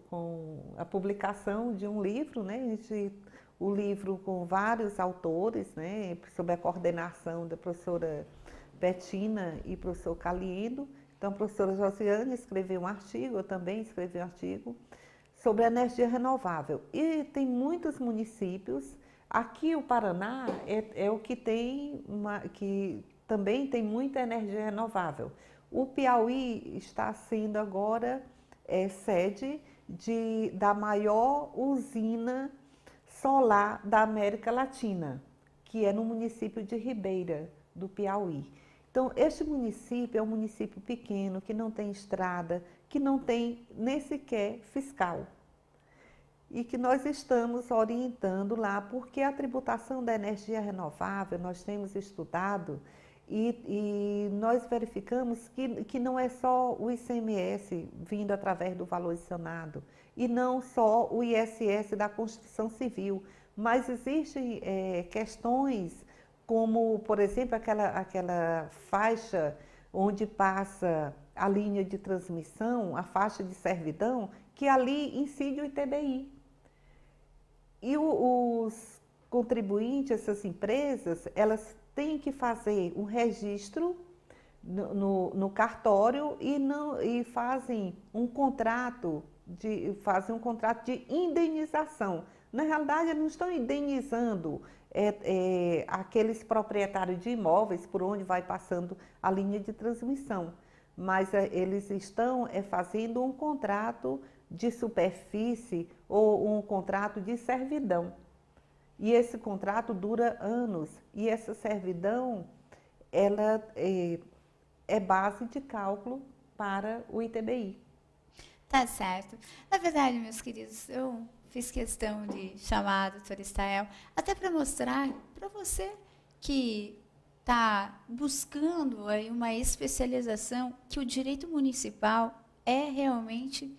a publicação de um livro, né? O livro com vários autores, né? Sob a coordenação da professora Betina e professor Caliendo. Então, a professora Josiane escreveu um artigo, eu também escrevi um artigo, sobre a energia renovável. E tem muitos municípios, aqui o Paraná é o que tem, que também tem muita energia renovável. O Piauí está sendo agora sede da maior usina solar da América Latina, que é no município de Ribeira, do Piauí. Então, este município é um município pequeno, que não tem estrada, que não tem nem sequer fiscal. E que nós estamos orientando lá, porque a tributação da energia renovável, nós temos estudado e nós verificamos que não é só o ICMS vindo através do valor adicionado, e não só o ISS da construção civil, mas existem questões como, por exemplo, aquela faixa onde passa a linha de transmissão, a faixa de servidão, que ali incide o ITBI. E os contribuintes, essas empresas, elas têm que fazer um registro no cartório e fazem um contrato de indenização. Na realidade, eles não estão indenizando aqueles proprietários de imóveis por onde vai passando a linha de transmissão, mas eles estão fazendo um contrato de superfície ou um contrato de servidão. E esse contrato dura anos, e essa servidão ela é base de cálculo para o ITBI. Tá certo. Na verdade, meus queridos, eu fiz questão de chamar a doutora Estael, até para mostrar para você que está buscando aí uma especialização, que o direito municipal é realmente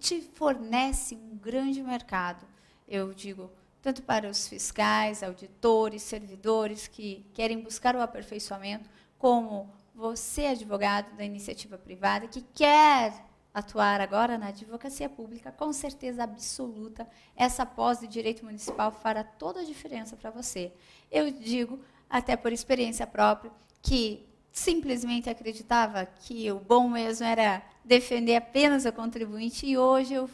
te fornece um grande mercado. Eu digo, tanto para os fiscais, auditores, servidores que querem buscar o aperfeiçoamento, como você, advogado da iniciativa privada, que quer atuar agora na advocacia pública, com certeza absoluta, essa pós de direito municipal fará toda a diferença para você. Eu digo, até por experiência própria, que simplesmente acreditava que o bom mesmo era defender apenas o contribuinte, e hoje eu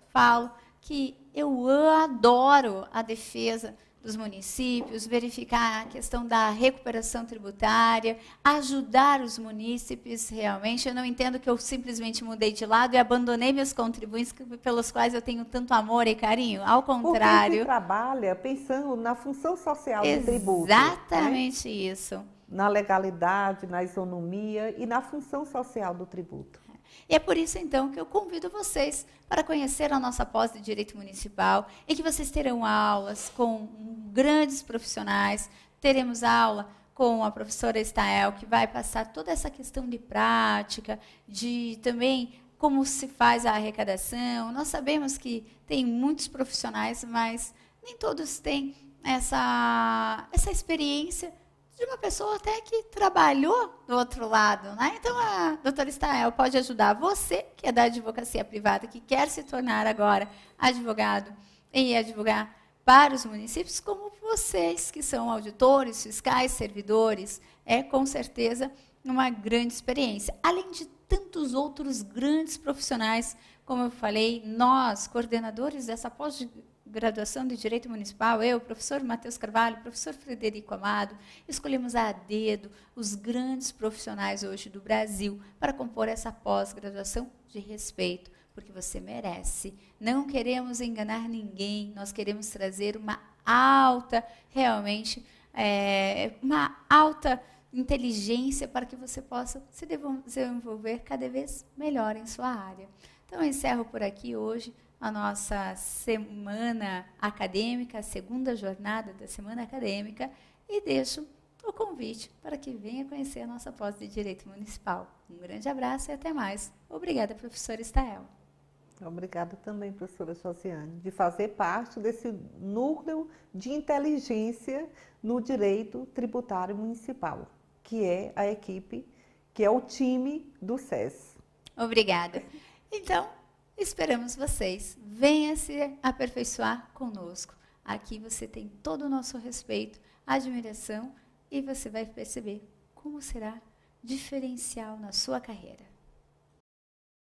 falo que eu adoro a defesa dos municípios, verificar a questão da recuperação tributária, ajudar os munícipes realmente. Eu não entendo que eu simplesmente mudei de lado e abandonei meus contribuintes pelos quais eu tenho tanto amor e carinho. Ao contrário. Porque se trabalha pensando na função social do tributo. Exatamente, né? Isso. Na legalidade, na isonomia e na função social do tributo. E é por isso, então, que eu convido vocês para conhecer a nossa pós de Direito Municipal, em que vocês terão aulas com grandes profissionais. Teremos aula com a professora Estael, que vai passar toda essa questão de prática, de também como se faz a arrecadação. Nós sabemos que tem muitos profissionais, mas nem todos têm essa experiência de uma pessoa até que trabalhou do outro lado, né? Então, a doutora Estael pode ajudar você, que é da advocacia privada, que quer se tornar agora advogado e advogar para os municípios, como vocês, que são auditores, fiscais, servidores. É, com certeza, uma grande experiência. Além de tantos outros grandes profissionais, como eu falei, nós, coordenadores dessa pós-graduação de Direito Municipal, eu, professor Matheus Carvalho, professor Frederico Amado, escolhemos a dedo os grandes profissionais hoje do Brasil para compor essa pós-graduação de respeito, porque você merece. Não queremos enganar ninguém, nós queremos trazer uma alta, realmente, uma alta inteligência para que você possa se desenvolver cada vez melhor em sua área. Então, eu encerro por aqui hoje a nossa semana acadêmica, a segunda jornada da semana acadêmica, e deixo o convite para que venha conhecer a nossa pós de Direito Municipal. Um grande abraço e até mais. Obrigada, professora Estael. Obrigada também, professora Josiane, de fazer parte desse núcleo de inteligência no direito tributário municipal, que é a equipe, que é o time do SES. Obrigada. Então, esperamos vocês. Venha se aperfeiçoar conosco. Aqui você tem todo o nosso respeito, admiração e você vai perceber como será diferencial na sua carreira.